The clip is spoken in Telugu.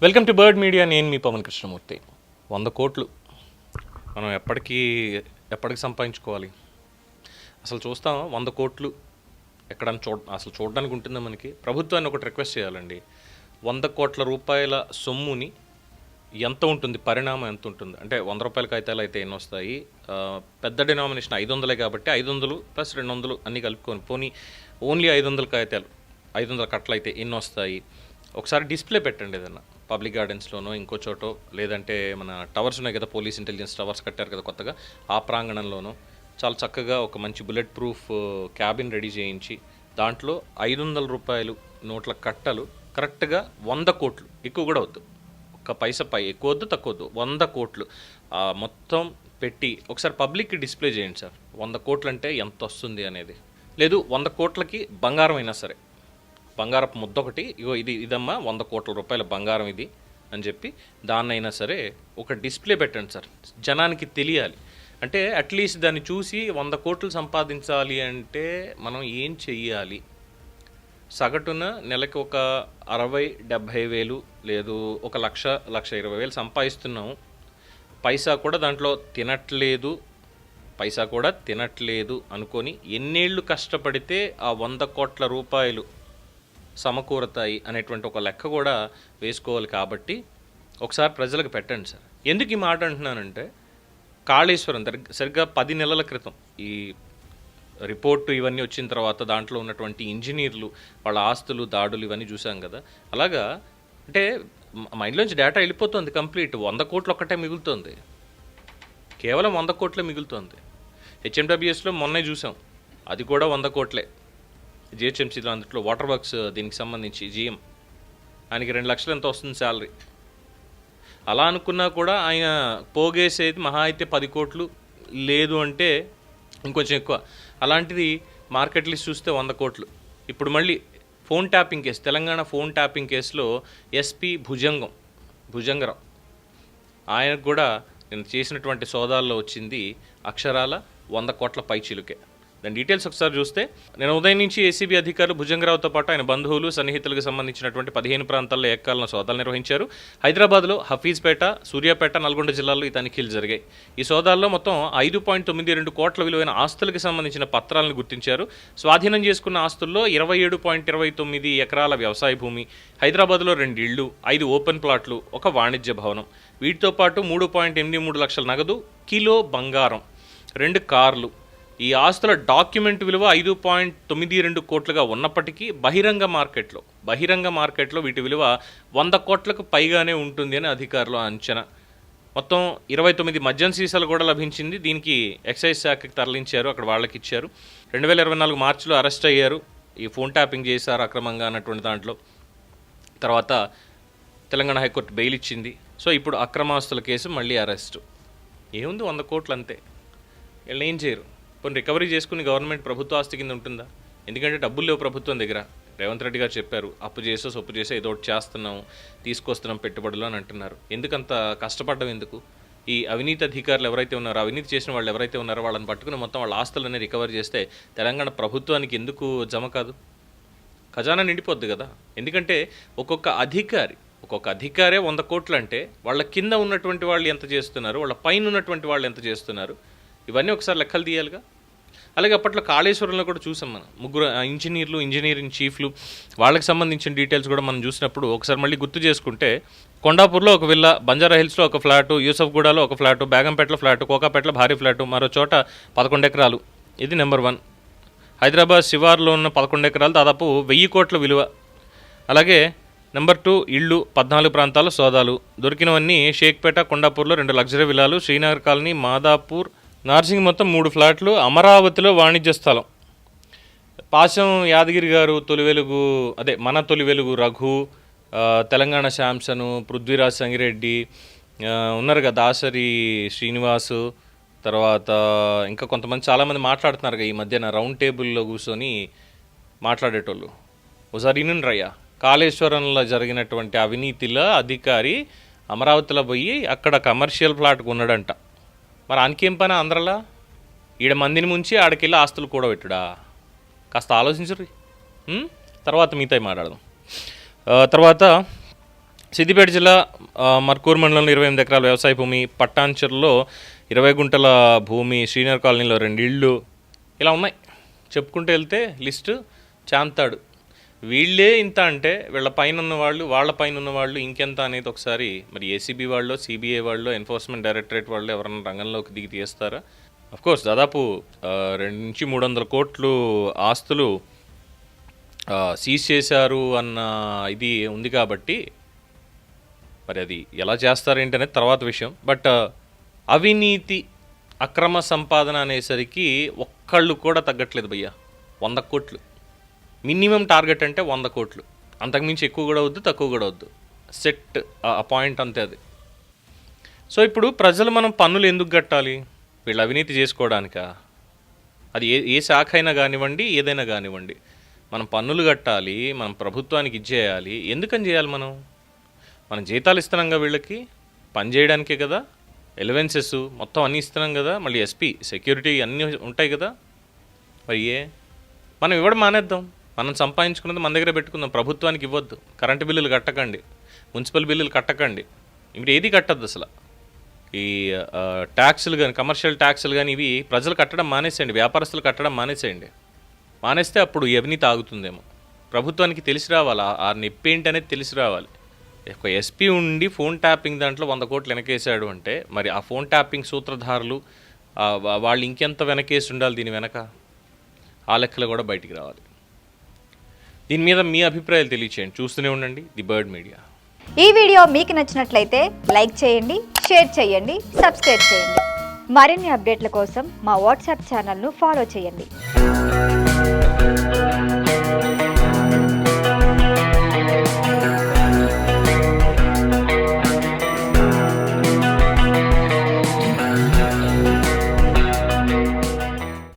Welcome to bird media. నేను మీ పవన్ కృష్ణమూర్తి. 100 కోట్లు మనం ఎప్పటికి సంపాదించుకోవాలి? అసలు చూస్తాం 100 కోట్లు ఎక్కడన్నా అసలు చూడడానికి ఉంటుందా మనకి? ప్రభుత్వాన్ని ఒకటి రిక్వెస్ట్ చేయాలండి. 100 కోట్ల రూపాయల సొమ్ముని ఎంత ఉంటుంది, పరిణామం ఎంత ఉంటుంది అంటే 100 రూపాయల కాగితాలు అయితే ఎన్ని వస్తాయి? పెద్ద డినామినేషన్ 500 కాబట్టి 500 ప్లస్ 200 అన్నీ కలుపుకొని పోనీ ఓన్లీ 500 కాగితాలు 500 కట్టలు అయితే ఎన్ని వస్తాయి? ఒకసారి డిస్ప్లే పెట్టండి ఏదన్నా పబ్లిక్ గార్డెన్స్లోనో ఇంకో చోటో, లేదంటే మన టవర్స్ ఉన్నాయి కదా, పోలీస్ ఇంటెలిజెన్స్ టవర్స్ కట్టారు కదా కొత్తగా, ఆ ప్రాంగణంలోనో చాలా చక్కగా ఒక మంచి బుల్లెట్ ప్రూఫ్ క్యాబిన్ రెడీ చేయించి దాంట్లో 500 రూపాయలు నోట్ల కట్టలు కరెక్ట్గా 100 కోట్లు, ఎక్కువ కూడా వద్దు, ఒక్క పైసా ఎక్కువ వద్దు తక్కువ వద్దు, 100 కోట్లు మొత్తం పెట్టి ఒకసారి పబ్లిక్కి డిస్ప్లే చేయండి సార్. 100 కోట్లు అంటే ఎంత వస్తుంది అనేది. లేదు 100 కోట్లకి బంగారం అయినా సరే, బంగారపు ముద్ద ఒకటి, ఇగో ఇదమ్మా 100 కోట్ల రూపాయల బంగారం ఇది అని చెప్పి దాన్నైనా సరే ఒక డిస్ప్లే పెట్టండి సార్, జనానికి తెలియాలి. అంటే అట్లీస్ట్ దాన్ని చూసి 100 కోట్లు సంపాదించాలి అంటే మనం ఏం చెయ్యాలి? సగటున నెలకి ఒక 60-70 వేలు, లేదు 1,00,20,000 సంపాదిస్తున్నాము, పైసా కూడా దాంట్లో తినట్లేదు అనుకొని ఎన్నేళ్ళు కష్టపడితే ఆ 100 కోట్ల రూపాయలు సమకూరతాయి అనేటువంటి ఒక లెక్క కూడా వేసుకోవాలి. కాబట్టి ఒకసారి ప్రజలకు పెట్టండి సార్. ఎందుకు ఈ మాట అంటున్నానంటే, కాళేశ్వరం సరిగ్గా 10 నెలల క్రితం ఈ రిపోర్టు ఇవన్నీ వచ్చిన తర్వాత దాంట్లో ఉన్నటువంటి ఇంజనీర్లు వాళ్ళ ఆస్తులు దాడులు ఇవన్నీ చూసాం కదా. అలాగా అంటే మైండ్లోంచి డేటా వెళ్ళిపోతుంది కంప్లీట్. 100 కోట్లు ఒక్కటే మిగులుతుంది, కేవలం 100 కోట్లే మిగులుతుంది. హెచ్ఎండబ్ల్యూఎస్లో మొన్నే చూసాం, అది కూడా 100 కోట్లే. జిహెచ్ఎంసీలో అందులో వాటర్ వర్క్స్ దీనికి సంబంధించి జీఎం, ఆయనకి 2 లక్షలు ఎంత వస్తుంది శాలరీ. అలా అనుకున్నా కూడా ఆయన పోగేసేది మహా అయితే 10 కోట్లు, లేదు అంటే ఇంకొంచెం ఎక్కువ. అలాంటిది మార్కెట్ లిస్ట్ చూస్తే 100 కోట్లు. ఇప్పుడు మళ్ళీ phone tapping case, Telangana phone tapping కేసులో ఎస్పీ భుజంగరావు, ఆయనకు కూడా నేను చేసినటువంటి సోదాల్లో వచ్చింది అక్షరాల 100 కోట్ల పైచిలుకే. దాని డీటెయిల్స్ ఒకసారి చూస్తే, నేను ఉదయం నుంచి ఏసీబీ అధికారులు భుజంగరావుతో పాటు ఆయన బంధువులు సన్నిహితులకు సంబంధించినటువంటి 15 ప్రాంతాల్లో ఏకకాలంలో సోదాలు నిర్వహించారు. హైదరాబాద్లో హఫీజ్పేట, సూర్యాపేట, నల్గొండ జిల్లాల్లో ఈ తనిఖీలు జరిగాయి. ఈ సోదాల్లో మొత్తం 5.92 కోట్ల విలువైన ఆస్తులకు సంబంధించిన పత్రాలను గుర్తించారు. స్వాధీనం చేసుకున్న ఆస్తుల్లో 27.29 ఎకరాల వ్యవసాయ భూమి, హైదరాబాద్లో 2 ఇళ్లు, 5 ఓపెన్ ప్లాట్లు, ఒక వాణిజ్య భవనం, వీటితో పాటు 3.83 లక్షల నగదు, కిలో బంగారం, 2 కార్లు. ఈ ఆస్తుల డాక్యుమెంట్ విలువ 5.92 కోట్లుగా ఉన్నప్పటికీ బహిరంగ మార్కెట్లో వీటి విలువ 100 కోట్లకు పైగానే ఉంటుంది అని అధికారులు అంచనా. మొత్తం 29 మద్యం సీసాలు కూడా లభించింది. దీనికి ఎక్సైజ్ శాఖకి తరలించారు, అక్కడ వాళ్ళకి ఇచ్చారు. 2024 మార్చిలో అరెస్ట్ అయ్యారు, ఈ ఫోన్ ట్యాపింగ్ చేశారు అక్రమంగా అన్నటువంటి దాంట్లో. తర్వాత తెలంగాణ హైకోర్టు బెయిల్ ఇచ్చింది. సో ఇప్పుడు అక్రమాస్తుల కేసు మళ్ళీ అరెస్టు. ఏముంది 100 కోట్లు అంతే, వీళ్ళు ఏం చేయరు. కొన్ని రికవరీ చేసుకుని గవర్నమెంట్ ప్రభుత్వ ఆస్తి కింద ఉంటుందా? ఎందుకంటే డబ్బులు లేవు ప్రభుత్వం దగ్గర. రేవంత్ రెడ్డి గారు చెప్పారు, అప్పు చేసో సొప్పు చేసో ఏదో ఒకటి చేస్తున్నాం, తీసుకొస్తున్నాం పెట్టుబడులు అని అంటున్నారు. ఎందుకంత కష్టపడ్డం ఎందుకు? ఈ అవినీతి అధికారులు ఎవరైతే ఉన్నారో, అవినీతి చేసిన వాళ్ళు ఎవరైతే ఉన్నారో వాళ్ళని పట్టుకుని మొత్తం వాళ్ళ ఆస్తులన్నీ రికవరీ చేస్తే తెలంగాణ ప్రభుత్వానికి ఎందుకు జమ కాదు? ఖజానా నిండిపోద్ది కదా. ఎందుకంటే ఒక్కొక్క అధికారే 100 కోట్లు అంటే వాళ్ళ కింద ఉన్నటువంటి వాళ్ళు ఎంత చేస్తున్నారు, వాళ్ళ పైన ఉన్నటువంటి వాళ్ళు ఎంత చేస్తున్నారు, ఇవన్నీ ఒకసారి లెక్కలు తీయాలిగా. అలాగే అప్పట్లో కాళేశ్వరంలో కూడా చూసాం మనం, 3 ఇంజనీరింగ్ చీఫ్లు, వాళ్ళకి సంబంధించిన డీటెయిల్స్ కూడా మనం చూసినప్పుడు ఒకసారి మళ్ళీ గుర్తు చేసుకుంటే, కొండాపూర్లో ఒక విల్లా, బంజారాహిల్స్లో ఒక ఫ్లాటు, యూసఫ్గూడలో ఒక ఫ్లాటు, బేగంపేటలో ఫ్లాటు, కోకాపేటలో భారీ ఫ్లాటు, మరో చోట 11 ఎకరాలు, ఇది నెంబర్ 1. హైదరాబాద్ శివార్లో ఉన్న 11 ఎకరాలు, దాదాపు 1000 కోట్ల విలువ. అలాగే నెంబర్ 2 ఇళ్ళు, 14 ప్రాంతాల సోదాలు దొరికినవన్నీ షేక్పేట, కొండాపూర్లో 2 లగ్జరీ విల్లాలు, శ్రీనగర్ కాలనీ, మాదాపూర్, నార్సింగ్ మొత్తం 3 ఫ్లాట్లు, అమరావతిలో వాణిజ్య స్థలం. పాశం యాదగిరి గారు మన తొలి వెలుగు రఘు, తెలంగాణ శాంసను, పృథ్వీరాజ్ సంగిరెడ్డి ఉన్నారు కదా, దాసరి శ్రీనివాసు, తర్వాత ఇంకా కొంతమంది చాలామంది మాట్లాడుతున్నారు ఈ మధ్యన రౌండ్ టేబుల్లో కూర్చొని మాట్లాడేటోళ్ళు. ఒకసారి ఇనుండ్రయ్యా, కాళేశ్వరంలో జరిగినటువంటి అవినీతిలో అధికారి అమరావతిలో పోయి అక్కడ కమర్షియల్ ఫ్లాట్కు ఉన్నాడంట. మరి ఆయనకేం పని ఆంధ్రలా? ఈడ మందిని ముంచి ఆడకెళ్ళి ఆస్తులు కూడా పెట్టుడా? కాస్త ఆలోచించరు. తర్వాత మిగతా మాట్లాడదాం. తర్వాత సిద్దిపేట జిల్లా మర్కూరు మండలంలో 28 ఎకరాల వ్యవసాయ భూమి, పట్టాంచెరులో 20 గుంటల భూమి, శ్రీనగర్ కాలనీలో 2 ఇళ్ళు, ఇలా ఉన్నాయి. చెప్పుకుంటూ వెళ్తే లిస్టు చాంతాడు. వీళ్ళే ఇంత అంటే వీళ్ళ పైన ఉన్నవాళ్ళు, వాళ్ళ పైన ఉన్నవాళ్ళు ఇంకెంత అనేది ఒకసారి మరి ఏసీబీ వాళ్ళు, సిబిఐ వాళ్ళు, ఎన్ఫోర్స్మెంట్ డైరెక్టరేట్ వాళ్ళు ఎవరైనా రంగంలోకి దిగి తీస్తారా? అఫ్కోర్స్ దాదాపు 200-300 కోట్లు ఆస్తులు సీజ్ చేశారు అన్న ఇది ఉంది కాబట్టి మరి అది ఎలా చేస్తారేంటి అనేది తర్వాత విషయం. బట్ అవినీతి, అక్రమ సంపాదన అనేసరికి ఒక్కళ్ళు కూడా తగ్గట్లేదు భయ్యా. 100 కోట్లు మినిమం టార్గెట్ అంటే 100 కోట్లు, అంతకుమించి ఎక్కువ కూడా వద్దు, తక్కువ కూడా వద్దు. సెట్ ఆ పాయింట్ అంతే అది. సో ఇప్పుడు ప్రజలు మనం పన్నులు ఎందుకు కట్టాలి? వీళ్ళు అవినీతి చేసుకోవడానికా? అది ఏ శాఖ అయినా కానివ్వండి, ఏదైనా కానివ్వండి, మనం పన్నులు కట్టాలి, మనం ప్రభుత్వానికి ఇచ్చేయాలి. ఎందుకని చేయాలి? మనం జీతాలు ఇస్తున్నాంగా వీళ్ళకి, పని చేయడానికే కదా, ఎలవెన్సెస్ మొత్తం అన్నీ ఇస్తున్నాం కదా, మళ్ళీ ఎస్పీ, సెక్యూరిటీ అన్నీ ఉంటాయి కదా. మరి మనం ఇవ్వడం మానేద్దాం, మనం సంపాదించుకున్నది మన దగ్గర పెట్టుకుందాం, ప్రభుత్వానికి ఇవ్వద్దు. కరెంటు బిల్లులు కట్టకండి, మున్సిపల్ బిల్లులు కట్టకండి, ఇప్పుడు ఏది కట్టద్దు అసలు. ఈ ట్యాక్సులు కానీ, కమర్షియల్ ట్యాక్సులు కానీ ఇవి ప్రజలు కట్టడం మానేసేయండి, వ్యాపారస్తులు కట్టడం మానేసేయండి. మానేస్తే అప్పుడు అవినీతి ఆగుతుందేమో. ప్రభుత్వానికి తెలిసి రావాలి, ఆ నొప్పి ఏంటి అనేది తెలిసి రావాలి. ఒక ఎస్పీ ఉండి ఫోన్ ట్యాపింగ్ దాంట్లో 100 కోట్లు వెనకేసాడు అంటే మరి ఆ ఫోన్ ట్యాపింగ్ సూత్రధారులు వాళ్ళు ఇంకెంత వెనకేసి ఉండాలి దీని వెనక? ఆ లెక్కలు కూడా బయటికి రావాలి. దీని మీద మీ అభిప్రాయాలు తెలియచేయండి. చూస్తూనే ఉండండి ది బర్డ్ మీడియా. ఈ వీడియో మీకు నచ్చినట్లయితే లైక్ చేయండి, షేర్ చేయండి, సబ్స్క్రైబ్ చేయండి. మరిన్ని అప్డేట్ల కోసం మా వాట్సాప్ ఛానల్ను ఫాలో చేయండి.